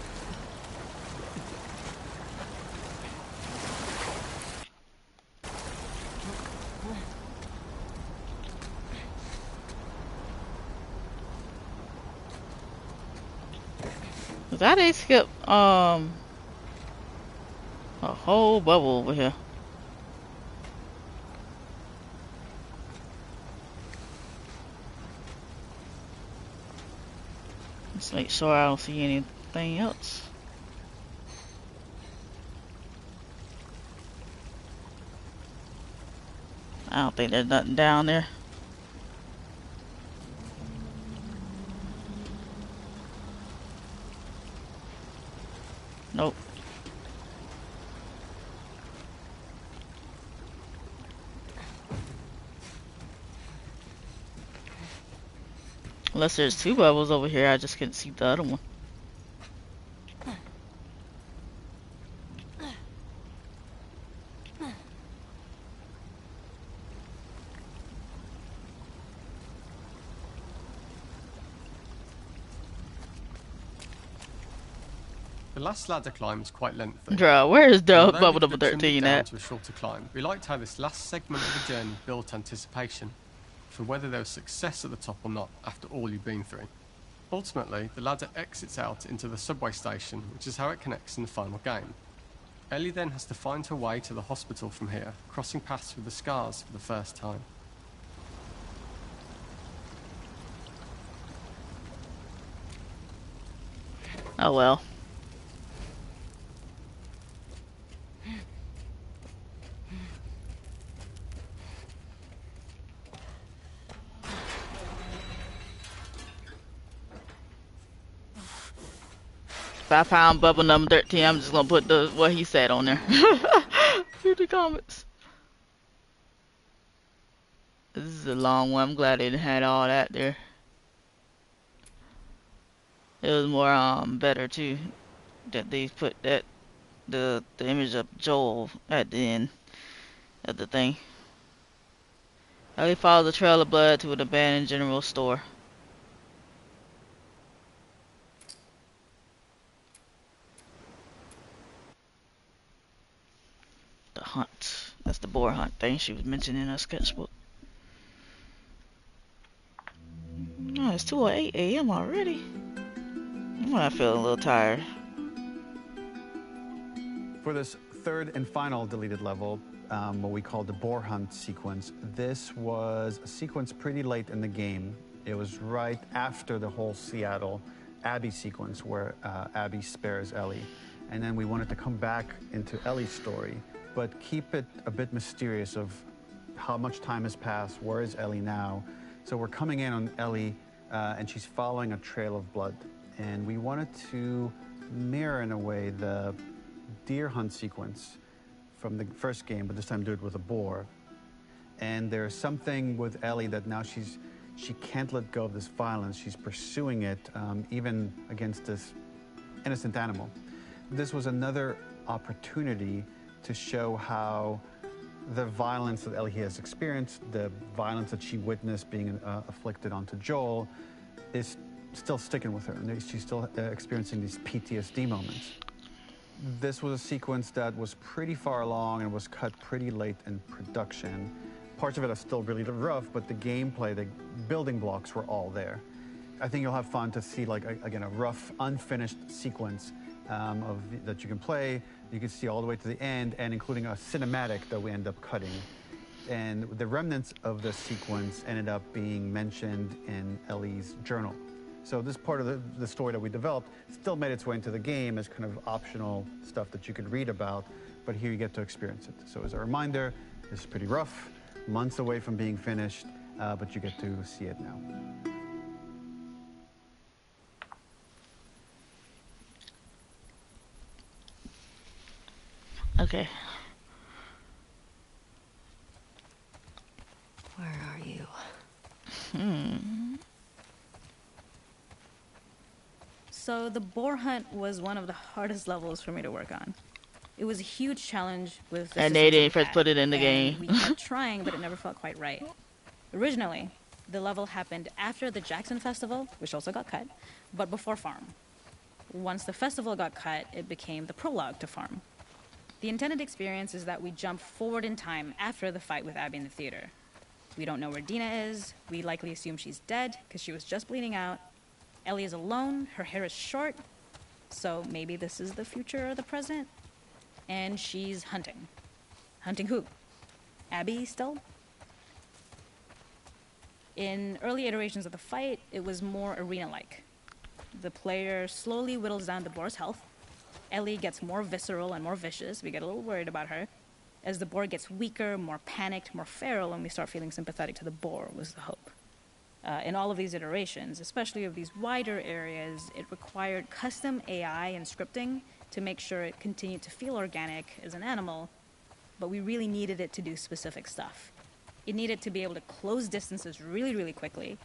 Cause I did skip a whole bubble over here. Let's make sure I don't see anything else. I don't think there's nothing down there. Nope. Unless there's two bubbles over here, I just couldn't see the other one. The last ladder climb is quite lengthy. Bruh, where is And the although bubble we number could have trimmed it 13 down at? to a shorter climb, we liked how this last segment of the journey built anticipation for whether there was success at the top or not after all you've been through. Ultimately, the ladder exits out into the subway station, which is how it connects in the final game. Ellie then has to find her way to the hospital from here, crossing paths with the scars for the first time. Oh well. If I found bubble number 13, I'm just gonna put what he said on there. Read the comments. This is a long one. I'm glad they didn't had all that there. It was more better too that they put that the image of Joel at the end of the thing. Ellie follows a trail of blood to an abandoned general store. The hunt. That's the boar hunt thing she was mentioning in her sketchbook. Oh, it's 2:08 a.m. already. I feel a little tired. For this third and final deleted level, what we call the boar hunt sequence, this was a sequence pretty late in the game. It was right after the whole Seattle Abby sequence where Abby spares Ellie. And then we wanted to come back into Ellie's story, but keep it a bit mysterious of how much time has passed, where is Ellie now. So we're coming in on Ellie and she's following a trail of blood. and we wanted to mirror in a way the deer hunt sequence from the first game, but this time do it with a boar. And there's something with Ellie that now she can't let go of this violence. She's pursuing it, even against this innocent animal. This was another opportunity to show how the violence that Ellie has experienced, the violence that she witnessed being afflicted onto Joel, is still sticking with her. And she's still experiencing these PTSD moments. This was a sequence that was pretty far along and was cut pretty late in production. Parts of it are still really rough, but the gameplay, the building blocks were all there. I think you'll have fun to see, like, again, a rough, unfinished sequence that you can play. You can see all the way to the end, and including a cinematic that we end up cutting. And the remnants of this sequence ended up being mentioned in Ellie's journal. So this part of the story that we developed still made its way into the game as kind of optional stuff that you could read about, but here you get to experience it. So as a reminder, this is pretty rough, months away from being finished, but you get to see it now. Okay. Where are you? So the boar hunt was one of the hardest levels for me to work on. It was a huge challenge with the And they systems that we didn't first had, put it in the and game. We kept trying, but it never felt quite right. Originally, the level happened after the Jackson Festival, which also got cut, but before Farm. Once the festival got cut, it became the prologue to Farm. The intended experience is that we jump forward in time after the fight with Abby in the theater. We don't know where Dina is. We likely assume she's dead because she was just bleeding out. Ellie is alone. Her hair is short. So maybe this is the future or the present. And she's hunting. Hunting who? Abby still? In early iterations of the fight, it was more arena-like. The player slowly whittles down the boar's health. Ellie gets more visceral and more vicious. We get a little worried about her. As the boar gets weaker, more panicked, more feral, and we start feeling sympathetic to the boar was the hope. In all of these iterations, especially of these wider areas, it required custom AI and scripting to make sure it continued to feel organic as an animal, but we really needed it to do specific stuff. It needed to be able to close distances really, really quickly.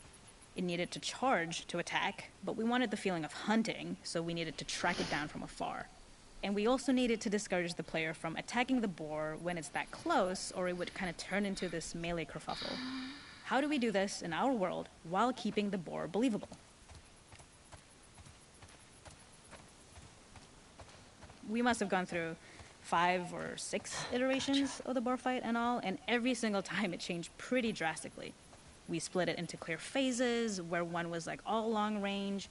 It needed to charge to attack, but we wanted the feeling of hunting, so we needed to track it down from afar. And we also needed to discourage the player from attacking the boar when it's that close, or it would kind of turn into this melee kerfuffle. How do we do this in our world while keeping the boar believable? We must have gone through 5 or 6 iterations of the boar fight and all, and every single time it changed pretty drastically. We split it into clear phases, where one was like all long range.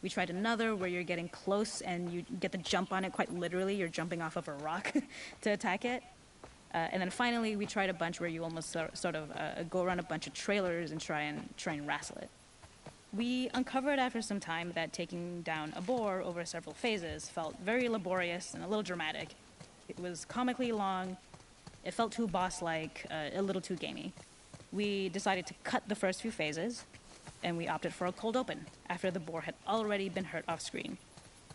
We tried another where you're getting close and you get the jump on it quite literally. You're jumping off of a rock to attack it. And then finally, we tried a bunch where you almost sort of go around a bunch of trailers and try and wrestle it. We uncovered after some time that taking down a boar over several phases felt very laborious and a little dramatic. It was comically long. It felt too boss-like, a little too gamey. We decided to cut the first few phases, and we opted for a cold open after the boar had already been hurt off screen.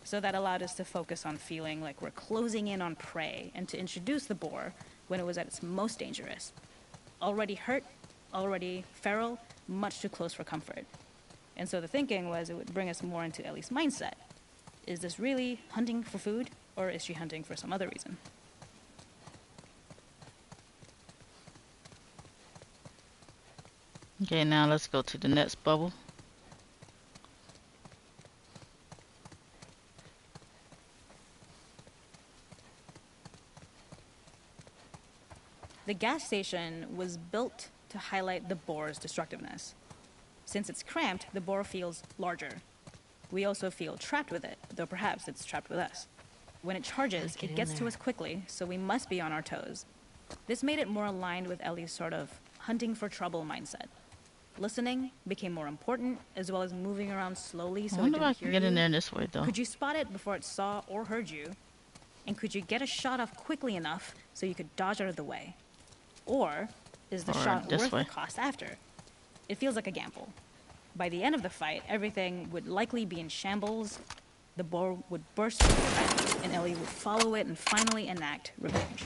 So that allowed us to focus on feeling like we're closing in on prey and to introduce the boar when it was at its most dangerous. Already hurt, already feral, much too close for comfort. And so the thinking was it would bring us more into Ellie's mindset. Is this really hunting for food, or is she hunting for some other reason? Okay, now let's go to the next bubble. The gas station was built to highlight the boar's destructiveness. Since it's cramped, the boar feels larger. We also feel trapped with it, though perhaps it's trapped with us. When it charges, it gets to us quickly, so we must be on our toes. This made it more aligned with Ellie's sort of hunting for trouble mindset. Listening became more important, as well as moving around slowly so I it wonder if I didn't can hear get in you. there this way, though. Could you spot it before it saw or heard you? And could you get a shot off quickly enough so you could dodge out of the way? Or is the Or shot this worth way. the cost after? It feels like a gamble. By the end of the fight, everything would likely be in shambles. The boar would burst from the fight, and Ellie would follow it and finally enact revenge.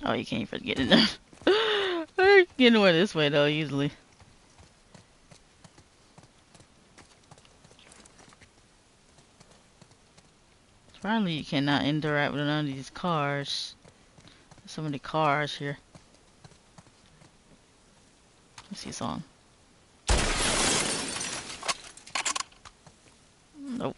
Oh, you can't forget it now. I get nowhere this way though, usually. Apparently you cannot interact with none of these cars. There's so many cars here. Let's see a song. Nope.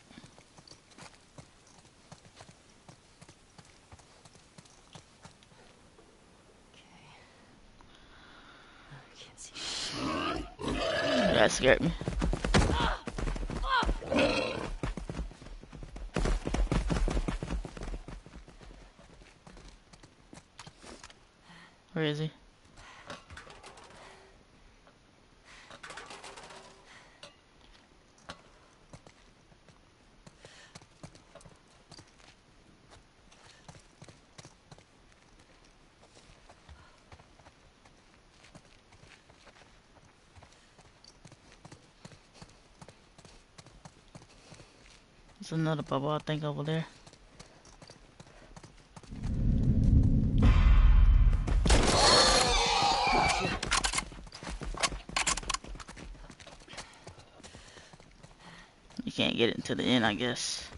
That scared me. Where is he? There's another bubble, I think, over there. You can't get it into the end, I guess.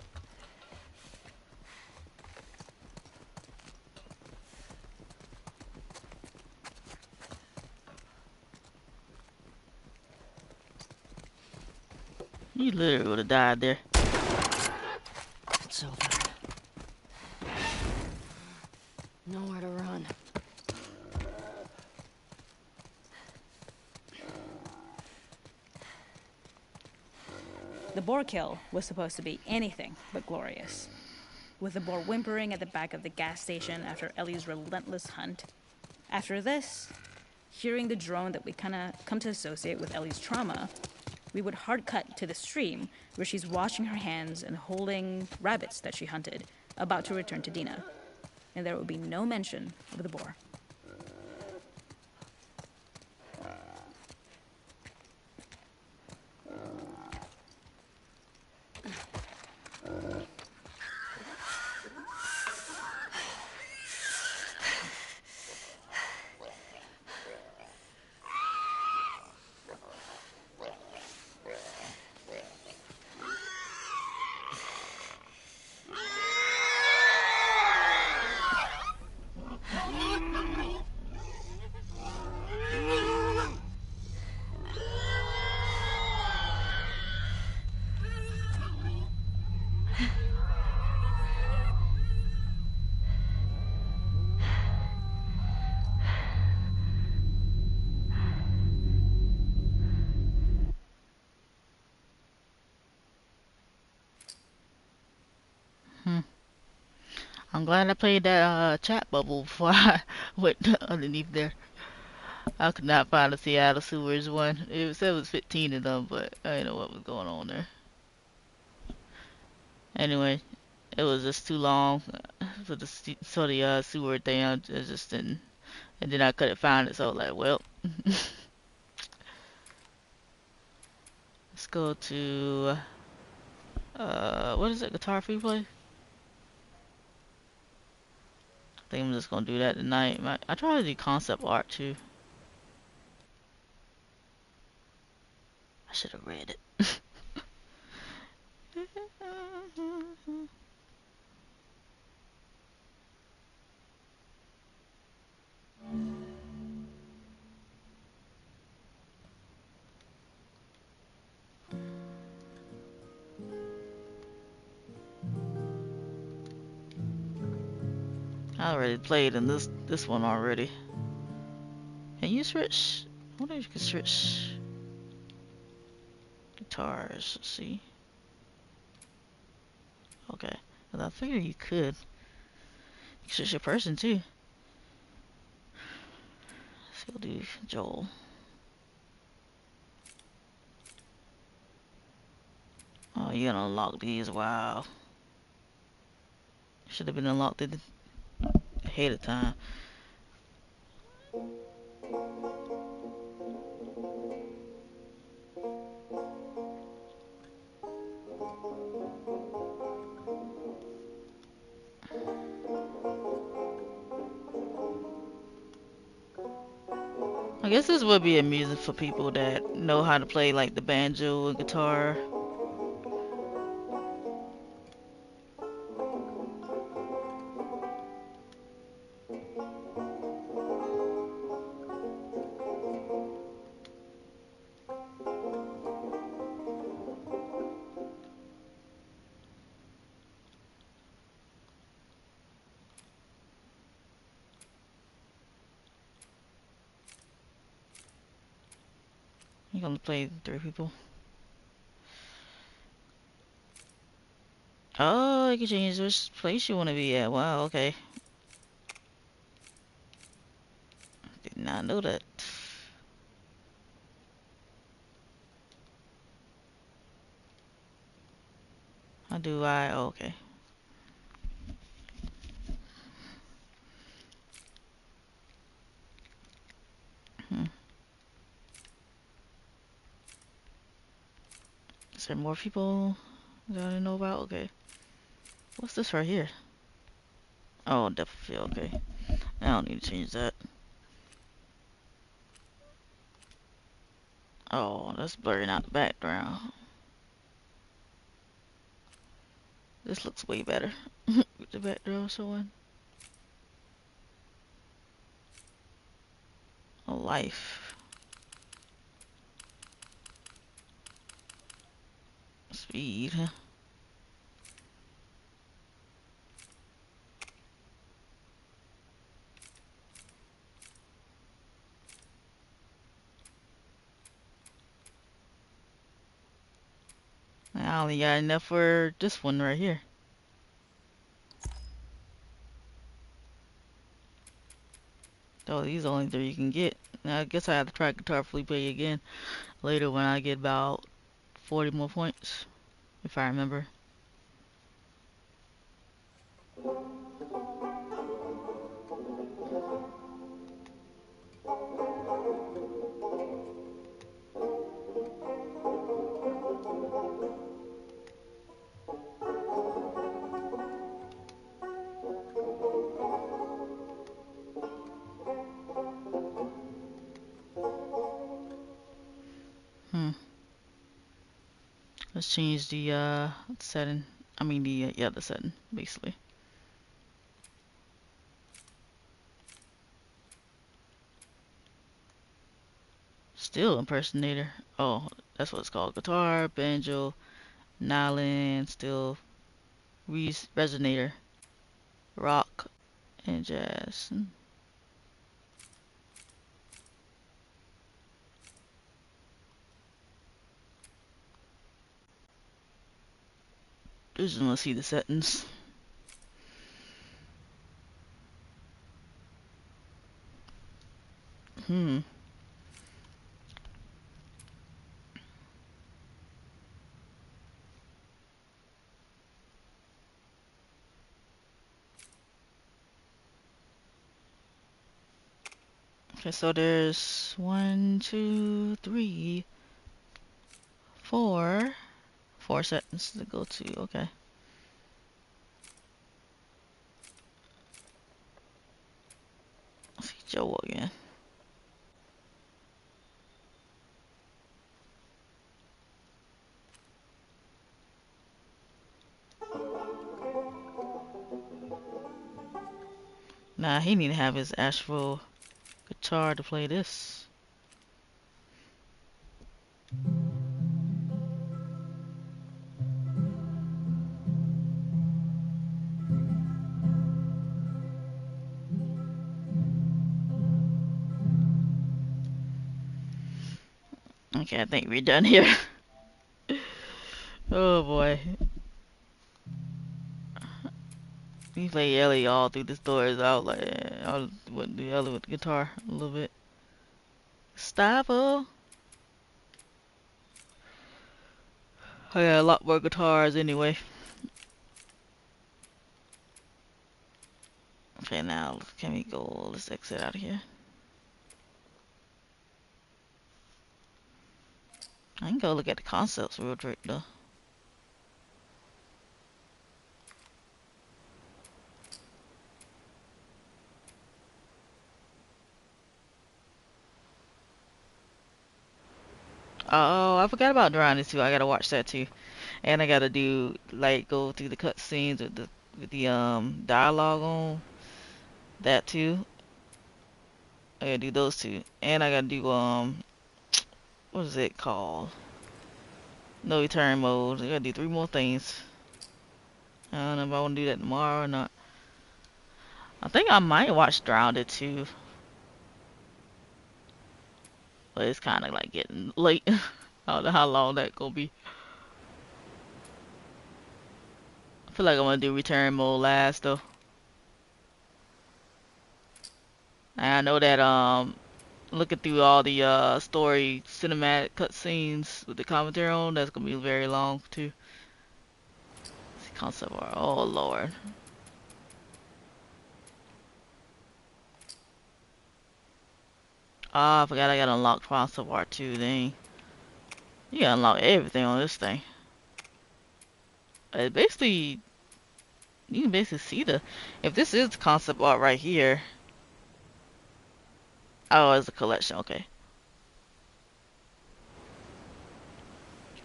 You literally would have died there. It's over. Nowhere to run. The boar kill was supposed to be anything but glorious. With the boar whimpering at the back of the gas station after Ellie's relentless hunt. After this, hearing the drone that we kinda come to associate with Ellie's trauma, we would hard cut to the stream where she's washing her hands and holding rabbits that she hunted, about to return to Dina. And there would be no mention of the boar. I'm glad I played that chat bubble before I went underneath there. I could not find the Seattle Sewers one. It said it was 15 of them, but I didn't know what was going on there. Anyway, it was just too long for the sewer thing. I just didn't, and then I couldn't find it, so I was like, well, let's go to what is it? Guitar Free Play. I think I'm just gonna do that tonight. I try to do concept art too. I should have read it. I already played in this one already. Can you switch? I wonder if you can switch guitars. Let's see. Okay, 'cause I figured you could. You can switch your person too. So we'll do Joel. Oh, you gotta unlock these. Wow. Should have been unlocked ahead of time. I guess this would be amusing for people that know how to play like the banjo and guitar. You can only play 3 people. Oh, you can change which place you want to be at. Wow, okay. Did not know that. How do I? Oh, okay. Hmm. Is there more people that I didn't know about? Okay. What's this right here? Oh, depth of field. Okay. I don't need to change that. Oh, that's blurring out the background. This looks way better with the background showing. A life. Speed, huh? I only got enough for this one right here. Oh, these are only 3 you can get. Now, I guess I have to try Guitar Flea Play again later when I get about 40 more points, if I remember. Hmm. Let's change the setting. I mean the yeah, the setting basically. Still impersonator. Oh, that's what it's called. Guitar, banjo, nylon, steel, resonator, rock, and jazz. Hmm. Just want to see the settings. Hmm. Okay, so there's 1, 2, 3, 4, 4 settings to go to. Okay. Let's see Joel again. Nah, he need to have his actual guitar to play this. Okay, I think we're done here. Oh boy. We play Ellie all through the stories out like I wouldn't do Ellie with the guitar a little bit. Stop, oh. I got a lot more guitars anyway. Okay, now can we go? Let's exit out of here. I can go look at the concepts real quick though. Oh, I forgot about Drowned too. I gotta watch that too. And I gotta do like go through the cutscenes with the dialogue on that too. I gotta do those two. And I gotta do what is it called? No return mode. I gotta do 3 more things. I don't know if I wanna do that tomorrow or not. I think I might watch Drowned too. But it's kinda like getting late. I don't know how long that gonna be. I feel like I'm gonna do return mode last though. And I know that looking through all the story cinematic cutscenes with the commentary on, that's gonna be very long too. Concept art. Oh lord. Ah, I forgot I gotta unlock concept art too. Dang. You gotta unlock everything on this thing. Basically, you can basically see the. If this is the concept art right here. Oh, it's a collection. Okay.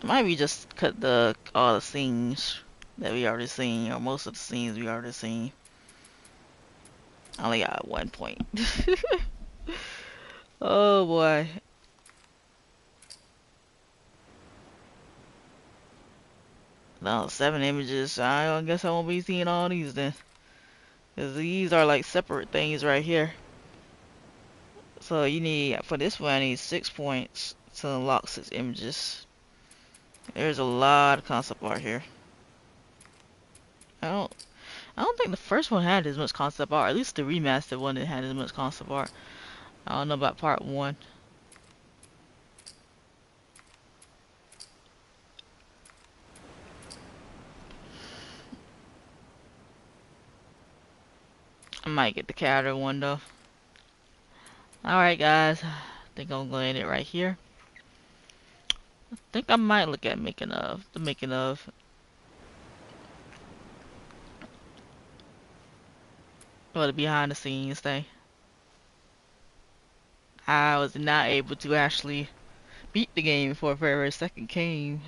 Might be just cut the all the scenes that we already seen, or most of the scenes we already seen. I only got 1 point. Oh boy. No, 7 images. I guess I won't be seeing all these then. Because these are like separate things right here. So you need, for this one, I need 6 points to unlock 6 images. There's a lot of concept art here. I don't think the first one had as much concept art. At least the remastered one that had as much concept art. I don't know about part 1. I might get the character one though. Alright guys, I think I'm gonna end it right here. I think I might look at the making of. Or the behind the scenes thing. I was not able to actually beat the game before February 2nd came.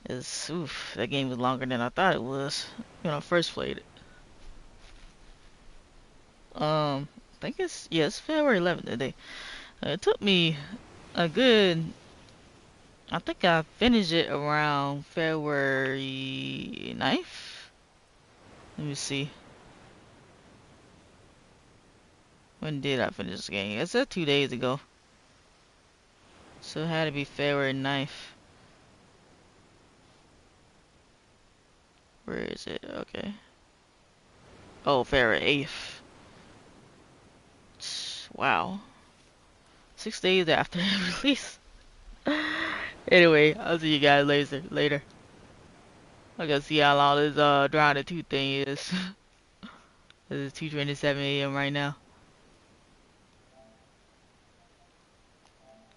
That game was longer than I thought it was when I first played it. I think it's February 11th today. It took me a good. I think I finished it around February 9th. Let me see. When did I finish this game? It said 2 days ago. So it had to be February 9th. Where is it? Okay. Oh, February 8th. Wow. 6 days after release. Anyway, I'll see you guys later. I gotta see how long this Drowned 2 thing is. It's 2:27 a.m. right now.